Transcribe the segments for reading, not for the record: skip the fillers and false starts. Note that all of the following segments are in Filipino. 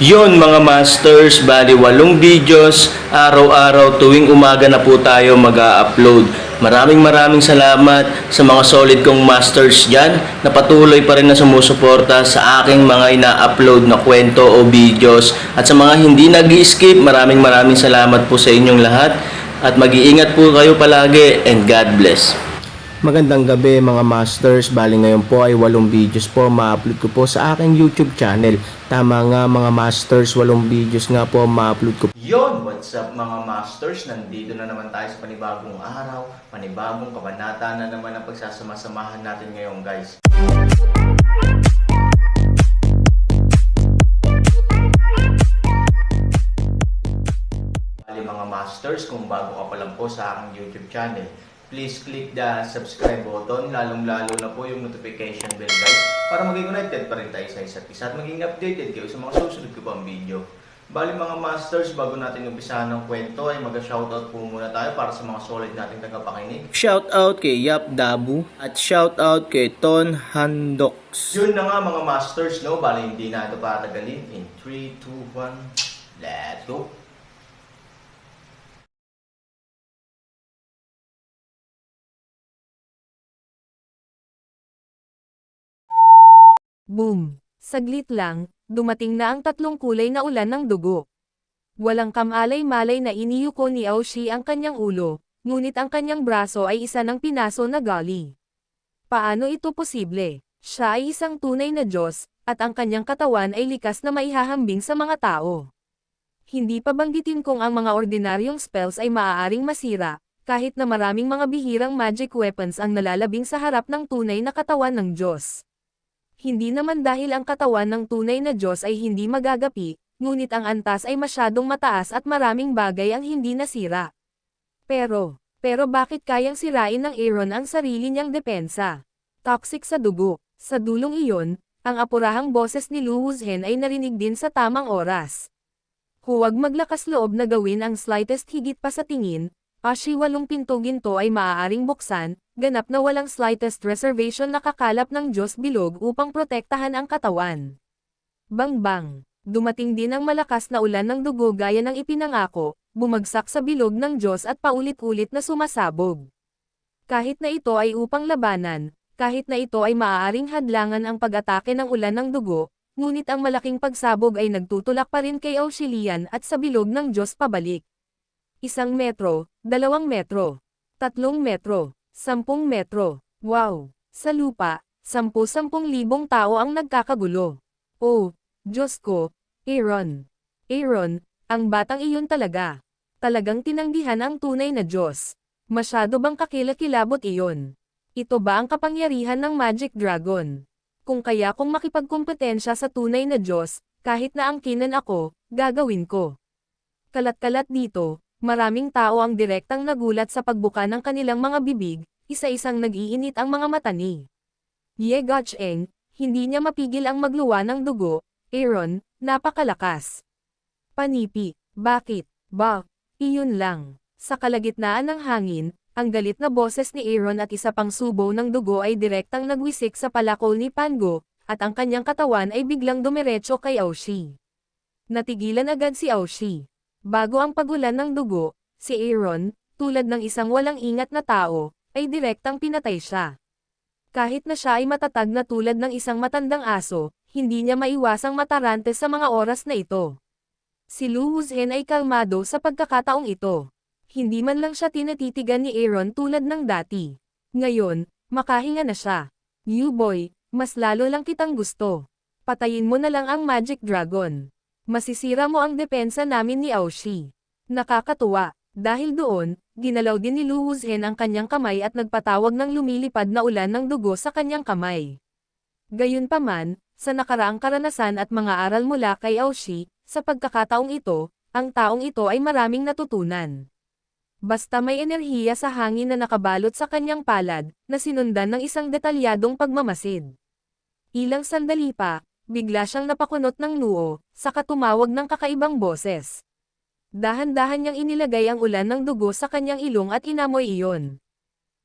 Yon mga masters, bali 8 videos, araw-araw tuwing umaga na po tayo mag-a-upload. Maraming salamat sa mga solid kong masters dyan na patuloy pa rin na sumusuporta sa aking mga ina-upload na kwento o videos. At sa mga hindi nag-skip, maraming salamat po sa inyong lahat. At mag-iingat po kayo palagi and God bless. Magandang gabi mga masters, bali ngayon po ay 8 videos po ma-upload ko po sa aking YouTube channel. Tama nga mga masters, 8 videos nga po ma-upload ko. Yon, what's up mga masters? Nandito na naman tayo sa panibagong araw, panibagong kabanata na naman ang pagsasama-samahan natin ngayon guys. Bali mga masters, kung bago ka pa lang po sa aking YouTube channel, please click the subscribe button, lalong-lalo na po yung notification bell guys, para maging connected pa rin tayo sa isa't isa at maging updated kayo sa mga susunod ko pang video. Bali mga masters, bago natin umpisahan ng kwento ay mag-shoutout po muna tayo para sa mga solid nating tagapakinig. Shoutout kay Yap Dabu at shoutout kay Ton Handox. Yun na nga mga masters, no? Bali hindi na ito patagalin. In 3, 2, 1, let's go! Boom! Saglit lang, dumating na ang 3 kulay na ulan ng dugo. Walang kamalay-malay na iniyuko ni Aoshi ang kanyang ulo, ngunit ang kanyang braso ay isa ng pinaso na gali. Paano ito posible? Siya ay isang tunay na Diyos, at ang kanyang katawan ay likas na maihahambing sa mga tao. Hindi pa banggitin kung ang mga ordinaryong spells ay maaaring masira, kahit na maraming mga bihirang magic weapons ang nalalabing sa harap ng tunay na katawan ng Diyos. Hindi naman dahil ang katawan ng tunay na Diyos ay hindi magagapi, ngunit ang antas ay masyadong mataas at maraming bagay ang hindi nasira. Pero bakit kayang sirain ng Aaron ang sarili niyang depensa? Toxic sa dugo. Sa dulong iyon, ang apurahang boses ni Lu Wuzhen ay narinig din sa tamang oras. Huwag maglakas loob na gawin ang slightest higit pa sa tingin, Ashi 8 pinto ginto ay maaaring buksan, ganap na walang slightest reservation na kakalap ng Diyos bilog upang protektahan ang katawan. Bang! Dumating din ang malakas na ulan ng dugo gaya ng ipinangako, bumagsak sa bilog ng Diyos at paulit-ulit na sumasabog. Kahit na ito ay upang labanan, kahit na ito ay maaaring hadlangan ang pag-atake ng ulan ng dugo, ngunit ang malaking pagsabog ay nagtutulak pa rin kay Aoshilian at sa bilog ng Diyos pabalik. 1 metro, 2 metro, 3 metro, 10 metro. Wow! Sa lupa, 10,000 tao ang nagkakagulo. Oh, Diyos ko, Aaron. Aaron, ang batang iyon talaga. Talagang tinanggihan ang tunay na Diyos. Masyado bang kakilakilabot iyon? Ito ba ang kapangyarihan ng Magic Dragon? Kung makipagkumpetensya sa tunay na Diyos, kahit na angkinan ako, gagawin ko. Kalat-kalat dito. Maraming tao ang direktang nagulat sa pagbuka ng kanilang mga bibig, isa-isang nag-iinit ang mga mata ni Ye Gacheng, hindi niya mapigil ang magluwa ng dugo. Aaron, napakalakas. Panipi, bakit? Ba, iyon lang. Sa kalagitnaan ng hangin, ang galit na boses ni Aaron at isa pang subo ng dugo ay direktang nagwisik sa palakol ni Pango, at ang kanyang katawan ay biglang dumiretso kay Aoshi. Natigilan agad si Aoshi. Bago ang pagulan ng dugo, si Aaron, tulad ng isang walang ingat na tao, ay direktang pinatay siya. Kahit na siya ay matatag na tulad ng isang matandang aso, hindi niya maiwasang matarante sa mga oras na ito. Si Lu Wuzhen ay kalmado sa pagkakataong ito. Hindi man lang siya tinatitigan ni Aaron tulad ng dati. Ngayon, makahinga na siya. New boy, mas lalo lang kitang gusto. Patayin mo na lang ang Magic Dragon. Masisira mo ang depensa namin ni Aoshi. Nakakatuwa, dahil doon, ginalaw din ni Lu Wuzhen ang kanyang kamay at nagpatawag ng lumilipad na ulan ng dugo sa kanyang kamay. Gayunpaman, sa nakaraang karanasan at mga aral mula kay Aoshi, sa pagkakataong ito, ang taong ito ay maraming natutunan. Basta may enerhiya sa hangin na nakabalot sa kanyang palad, na sinundan ng isang detalyadong pagmamasid. Ilang sandali pa, bigla siyang napakunot ng noo, saka tumawag ng kakaibang boses. Dahan-dahan niyang inilagay ang ulan ng dugo sa kanyang ilong at inamoy iyon.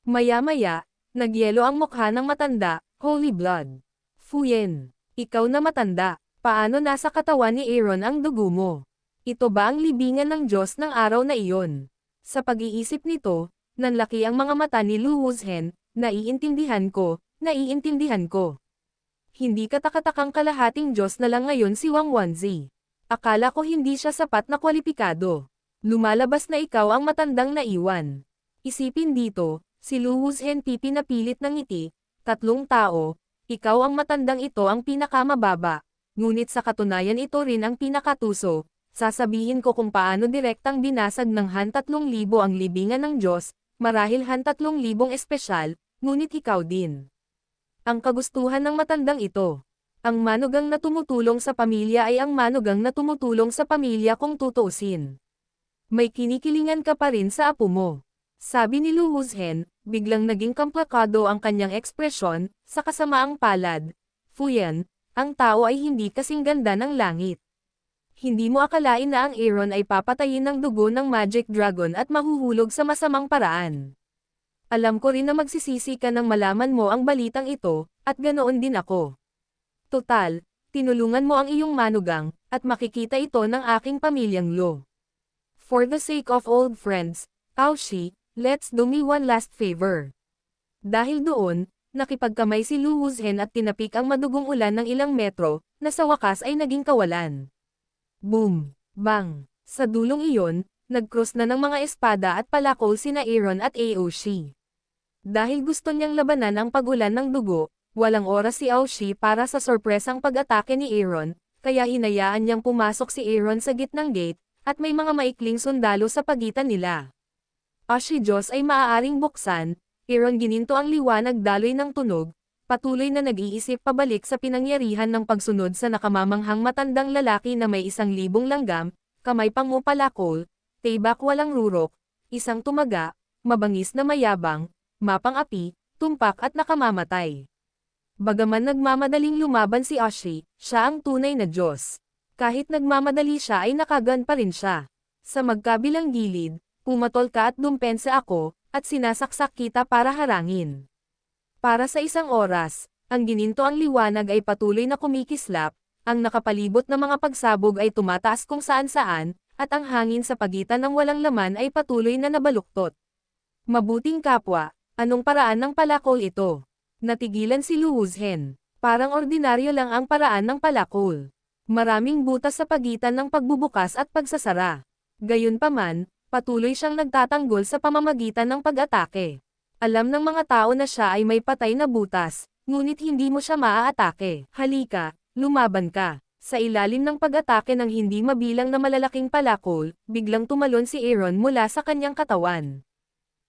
Maya-maya, nagyelo ang mukha ng matanda, Holy Blood. Fuyen, ikaw na matanda, Paano nasa katawan ni Aaron ang dugo mo? Ito ba ang libingan ng Diyos ng araw na iyon? Sa pag-iisip nito, nanlaki ang mga mata ni Lu Wuzhen. Naiintindihan ko, naiintindihan ko. Hindi katakatakang kalahating Diyos na lang ngayon si Wang Wanzi. Akala ko hindi siya sapat na kwalipikado. Lumalabas na ikaw ang matandang naiwan. Isipin dito, si Lu Wuzhen pipi na pilit ng ngiti, 3 tao, ikaw ang matandang ito ang pinakamababa. Ngunit sa katunayan ito rin ang pinakatuso. Sasabihin ko kung paano direktang binasag ng Han 3,000 ang libingan ng Diyos, marahil Han 3,000 espesyal, ngunit ikaw din. Ang kagustuhan ng matandang ito. Ang manugang na tumutulong sa pamilya ay ang manugang na tumutulong sa pamilya kung tutuusin. May kinikilingan ka pa rin sa apo mo. Sabi ni Lu Wuzhen, biglang naging komplikado ang kanyang ekspresyon, sa kasamaang palad. Fuyan, ang tao ay hindi kasing ganda ng langit. Hindi mo akalain na ang Aaron ay papatayin ng dugo ng Magic Dragon at mahuhulog sa masamang paraan. Alam ko rin na magsisisi ka nang malaman mo ang balitang ito, at ganoon din ako. Total, tinulungan mo ang iyong manugang, at makikita ito ng aking pamilyang Lo. For the sake of old friends, Aoshi, let's do me one last favor. Dahil doon, nakipagkamay si Lu Wuzhen at tinapik ang madugong ulan ng ilang metro, na sa wakas ay naging kawalan. Boom! Bang! Sa dulong iyon, nag-cross na ng mga espada at palakol sina Aaron at Aoshi. Dahil gusto niyang labanan ang pag-ulan ng dugo, walang oras si Aoshi para sa sorpresang pag-atake ni Aaron, kaya hinayaan niyang pumasok si Aaron sa gitnang gate, at may mga maikling sundalo sa pagitan nila. Aoshi Diyos ay maaaring buksan, Aaron gininto ang liwanag daloy ng tunog, patuloy na nag-iisip pabalik sa pinangyarihan ng pagsunod sa nakamamanghang matandang lalaki na may 1,000 langgam, kamay pangupalakol, tibak walang rurok, isang tumaga, mabangis na mayabang, mapang-api, tumpak at nakamamatay. Bagaman nagmamadaling lumaban si Aoshi, siya ang tunay na Diyos. Kahit nagmamadali siya ay nakagan pa rin siya. Sa magkabilang gilid, pumatol ka at dumpensa ako, at sinasaksak kita para harangin. Para sa isang oras, ang gininto ang liwanag ay patuloy na kumikislap, ang nakapalibot na mga pagsabog ay tumataas kung saan-saan, at ang hangin sa pagitan ng walang laman ay patuloy na nabaluktot. Mabuting kapwa, anong paraan ng palakol ito? Natigilan si Lu Wuzhen. Parang ordinaryo lang ang paraan ng palakol. Maraming butas sa pagitan ng pagbubukas at pagsasara. Gayunpaman, patuloy siyang nagtatanggol sa pamamagitan ng pag-atake. Alam ng mga tao na siya ay may patay na butas, ngunit hindi mo siya maaatake. Halika, lumaban ka. Sa ilalim ng pag-atake ng hindi mabilang na malalaking palakol, biglang tumalon si Aaron mula sa kanyang katawan.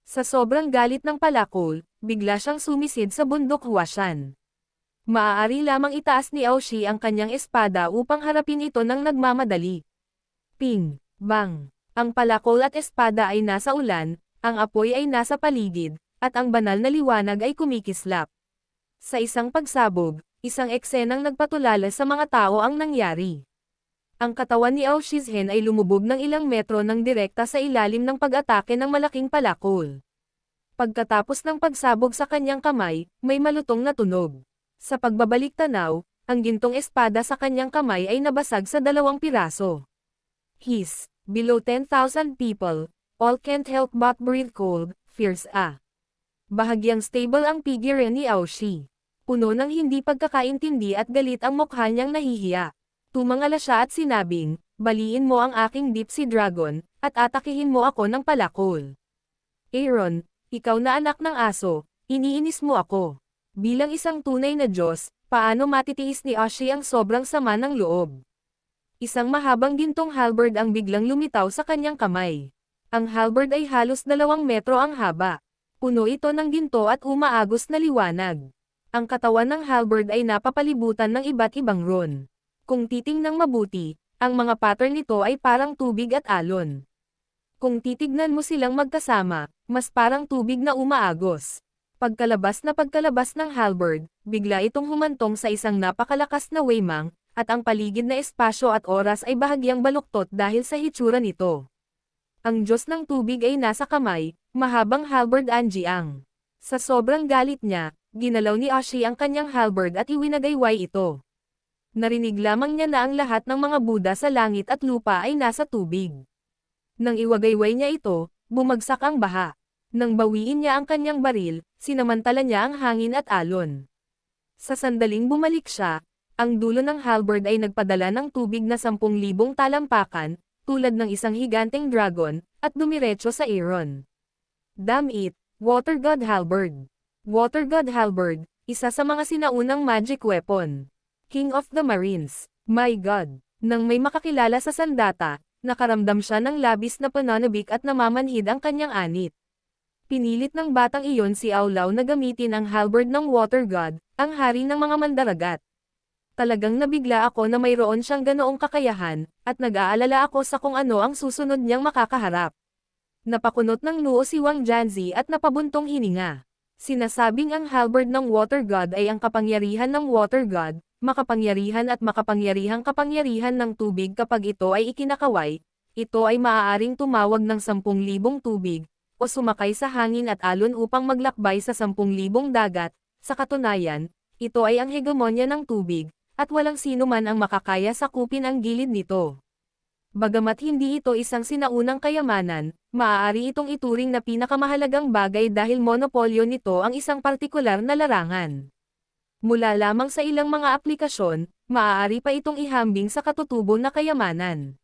Sa sobrang galit ng palakol, bigla siyang sumisid sa bundok Huashan. Maaari lamang itaas ni Aoshi ang kanyang espada upang harapin ito ng nagmamadali. Ping! Bang! Ang palakol at espada ay nasa ulan, ang apoy ay nasa paligid, at ang banal na liwanag ay kumikislap. Sa isang pagsabog, isang eksenang nagpatulala sa mga tao ang nangyari. Ang katawan ni Aoshi Zhen ay lumubog ng ilang metro ng direkta sa ilalim ng pag-atake ng malaking palakol. Pagkatapos ng pagsabog sa kanyang kamay, may malutong na tunog. Sa pagbabalik tanaw, ang gintong espada sa kanyang kamay ay nabasag sa 2 piraso. His, below 10,000 people, all can't help but breathe cold, fierce Bahagyang stable ang figure ni Aoshi. Puno ng hindi pagkakaintindi at galit ang mukha niyang nahihiya. Tumangala siya at sinabing, baliin mo ang aking deep sea dragon, at atakihin mo ako ng palakol. Aaron, ikaw na anak ng aso, iniinis mo ako. Bilang isang tunay na Diyos, paano matitiis ni Aoshi ang sobrang sama ng loob? Isang mahabang gintong halberd ang biglang lumitaw sa kanyang kamay. Ang halberd ay halos 2 metro ang haba. Puno ito ng ginto at umaagos na liwanag. Ang katawan ng halberd ay napapalibutan ng iba't ibang ron. Kung titingnang mabuti, ang mga pattern nito ay parang tubig at alon. Kung titignan mo silang magkasama, mas parang tubig na umaagos. Pagkalabas ng halberd, bigla itong humantong sa isang napakalakas na waymang, at ang paligid na espasyo at oras ay bahagyang baluktot dahil sa hitsura nito. Ang Diyos ng tubig ay nasa kamay, mahabang halberd Anjiang. Sa sobrang galit niya, ginalaw ni Aoshi ang kanyang halberd at iwinagayway ito. Narinig lamang niya na ang lahat ng mga Buddha sa langit at lupa ay nasa tubig. Nang iwagayway niya ito, bumagsak ang baha. Nang bawiin niya ang kanyang baril, sinamantala niya ang hangin at alon. Sa sandaling bumalik siya, ang dulo ng halberd ay nagpadala ng tubig na 10,000 talampakan, tulad ng isang higanteng dragon, at dumiretso sa Aaron. Damn it, Water God Halberd. Water God Halberd, isa sa mga sinaunang magic weapon. King of the Marines. My God. Nang may makakilala sa sandata, nakaramdam siya ng labis na pananabik at namamanhid ang kanyang anit. Pinilit ng batang iyon si Aulaw na gamitin ang halberd ng Water God, ang hari ng mga mandaragat. Talagang nabigla ako na mayroon siyang ganoong kakayahan, at nag-aalala ako sa kung ano ang susunod niyang makakaharap. Napakunot ng noo si Wang Janzi at napabuntong hininga. Sinasabing ang halberd ng Water God ay ang kapangyarihan ng Water God, makapangyarihan at makapangyarihang kapangyarihan ng tubig kapag ito ay ikinakaway. Ito ay maaaring tumawag ng 10,000 tubig, o sumakay sa hangin at alon upang maglakbay sa 10,000 dagat. Sa katunayan, ito ay ang hegemonya ng tubig, at walang sino man ang makakaya sakupin ang gilid nito. Bagamat hindi ito isang sinaunang kayamanan, maaari itong ituring na pinakamahalagang bagay dahil monopolyo nito ang isang partikular na larangan. Mula lamang sa ilang mga aplikasyon, maaari pa itong ihambing sa katutubo na kayamanan.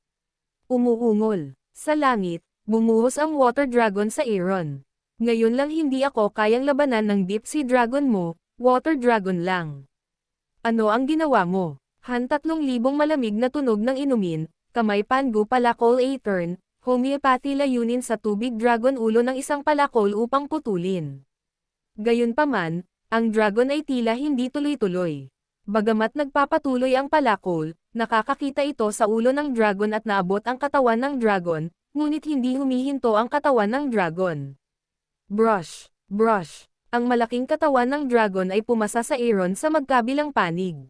Umuungol. Sa langit, bumuhos ang Water Dragon sa Aaron. Ngayon lang hindi ako kayang labanan ng Deep Sea Dragon mo, Water Dragon lang. Ano ang ginawa mo? Han 3,000 malamig na tunog ng inumin, kamay Pangu palakol a turn, homeopathy layunin sa tubig dragon ulo ng isang palakol upang putulin. Gayunpaman, ang dragon ay tila hindi tuloy-tuloy. Bagamat nagpapatuloy ang palakol, nakakakita ito sa ulo ng dragon at naabot ang katawan ng dragon, ngunit hindi humihinto ang katawan ng dragon. Brush, brush. Ang malaking katawan ng dragon ay pumasa sa Aaron sa magkabilang panig.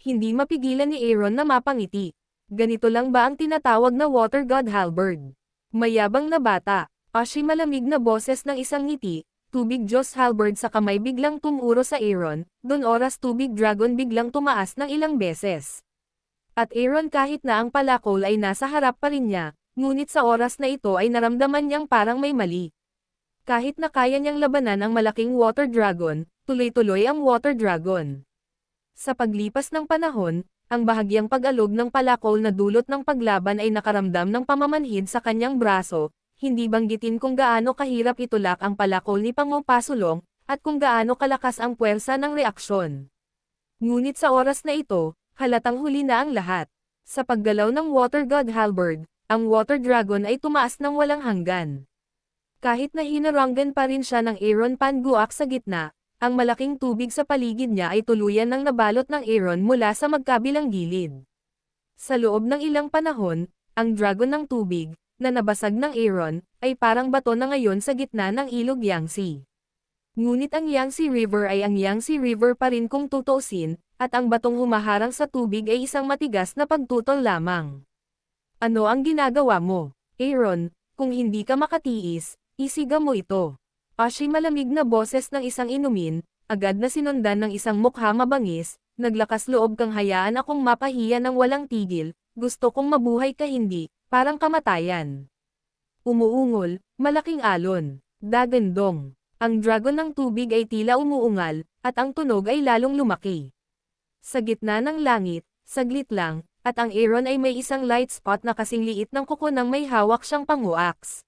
Hindi mapigilan ni Aaron na mapangiti. Ganito lang ba ang tinatawag na Water God Halberd? Mayabang na bata, ashi malamig na boses ng isang ngiti, tubig Diyos Halberd sa kamay biglang tumuro sa Aaron, dun oras tubig dragon biglang tumaas ng ilang beses. At Aaron kahit na ang palakol ay nasa harap pa rin niya, ngunit sa oras na ito ay naramdaman niyang parang may mali. Kahit na kaya niyang labanan ang malaking Water Dragon, tuloy-tuloy ang Water Dragon. Sa paglipas ng panahon, ang bahagyang pag-alog ng palakol na dulot ng paglaban ay nakaramdam ng pamamanhid sa kanyang braso, hindi banggitin kung gaano kahirap itulak ang palakol ni Pango Pasulong, at kung gaano kalakas ang puwersa ng reaksyon. Ngunit sa oras na ito, halatang huli na ang lahat. Sa paggalaw ng Water God Halberd, ang Water Dragon ay tumaas ng walang hanggan. Kahit na hinaranggan pa rin siya ng Aaron Panguak sa gitna, ang malaking tubig sa paligid niya ay tuluyan ng nabalot ng Aaron mula sa magkabilang gilid. Sa loob ng ilang panahon, ang dragon ng tubig, na nabasag ng Aaron, ay parang bato na ngayon sa gitna ng ilog Yangtze. Ngunit ang Yangtze River ay ang Yangtze River pa rin kung tutuusin, at ang batong humaharang sa tubig ay isang matigas na pagtutol lamang. Ano ang ginagawa mo, Aaron? Kung hindi ka makatiis, isiga mo ito. Ashi malamig na boses ng isang inumin, agad na sinundan ng isang mukha mabangis, naglakas loob kang hayaan akong mapahiya ng walang tigil, gusto kong mabuhay ka hindi, parang kamatayan. Umuungol, malaking alon, dagandong. Ang dragon ng tubig ay tila umuungal, at ang tunog ay lalong lumaki. Sa gitna ng langit, saglit lang, at ang Aaron ay may isang light spot na kasing liit ng kuko nang may hawak siyang panguaks.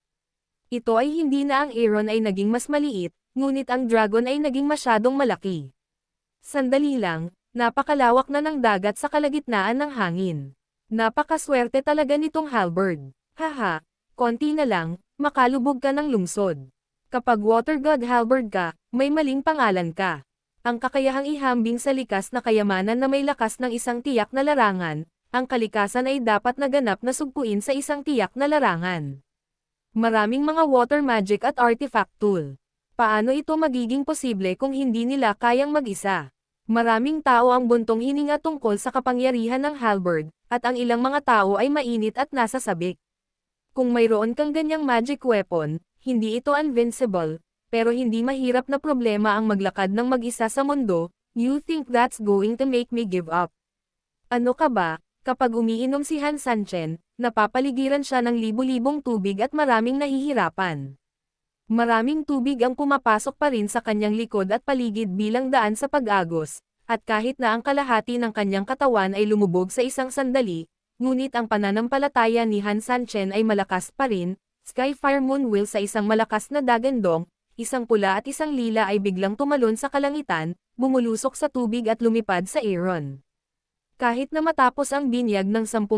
Ito ay hindi na ang Aaron ay naging mas maliit, ngunit ang dragon ay naging masyadong malaki. Sandali lang, napakalawak na ng dagat sa kalagitnaan ng hangin. Napakaswerte talaga nitong halberd. Haha, konti na lang, makalubog ka ng lungsod. Kapag Water God Halberd ka, may maling pangalan ka. Ang kakayahang ihambing sa likas na kayamanan na may lakas ng isang tiyak na larangan, ang kalikasan ay dapat naganap na sugpuin sa isang tiyak na larangan. Maraming mga water magic at artifact tool. Paano ito magiging posible kung hindi nila kayang mag-isa? Maraming tao ang buntong hininga tungkol sa kapangyarihan ng halberd, at ang ilang mga tao ay mainit at nasa sabik. Kung mayroon kang ganyang magic weapon, hindi ito invincible, pero hindi mahirap na problema ang maglakad ng mag-isa sa mundo, You think that's going to make me give up? Ano ka ba? Kapag umiinom si Han Sanchen, napapaligiran siya ng libu-libong tubig at maraming nahihirapan. Maraming tubig ang pumapasok pa rin sa kanyang likod at paligid bilang daan sa pag-agos, at kahit na ang kalahati ng kanyang katawan ay lumubog sa isang sandali, ngunit ang pananampalataya ni Han Sanchen ay malakas pa rin. Skyfire Moon Wheel sa isang malakas na dagandong, isang pula at isang lila ay biglang tumalon sa kalangitan, bumulusok sa tubig at lumipad sa Aaron. Kahit na matapos ang binyag ng 10,000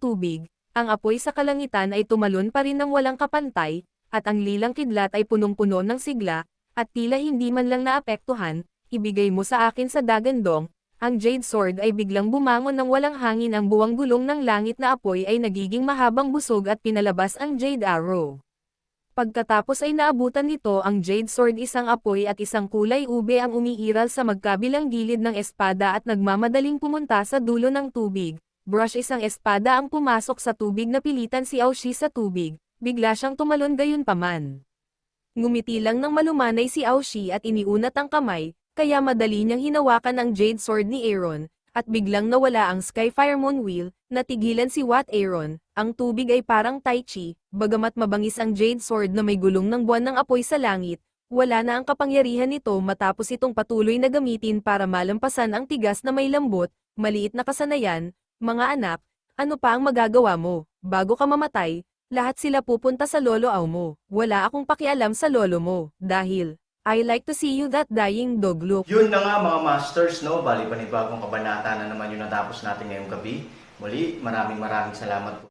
tubig, ang apoy sa kalangitan ay tumalon pa rin ng walang kapantay, at ang lilang kidlat ay punong-puno ng sigla, at tila hindi man lang naapektuhan. Ibigay mo sa akin sa dagandong. Ang Jade Sword ay biglang bumangon ng walang hangin, ang buwang gulong ng langit na apoy ay nagiging mahabang busog at pinalabas ang Jade Arrow. Pagkatapos ay naabutan nito ang Jade Sword, isang apoy at isang kulay ube ang umiiral sa magkabilang gilid ng espada at nagmamadaling pumunta sa dulo ng tubig. Brush, isang espada ang pumasok sa tubig, na pilitan si Aoshi sa tubig, bigla siyang tumalon gayunpaman. Ngumiti lang ng malumanay si Aoshi at iniunat ang kamay, kaya madali niyang hinawakan ang Jade Sword ni Aaron, at biglang nawala ang Skyfire Moon Wheel. Natigilan si Wat Aaron. Ang tubig ay parang tai chi, bagamat mabangis ang Jade Sword na may gulong ng buwan ng apoy sa langit, wala na ang kapangyarihan nito matapos itong patuloy na gamitin para malampasan ang tigas na may lambot, maliit na kasanayan. Mga anak, ano pa ang magagawa mo? Bago ka mamatay, lahat sila pupunta sa lolo aw mo. Wala akong pakialam sa lolo mo, dahil I like to see you that dying dog look. Yun na nga mga masters, no? Bali panibagong kabanata na naman yung natapos natin ngayong gabi. Muli, maraming salamat po.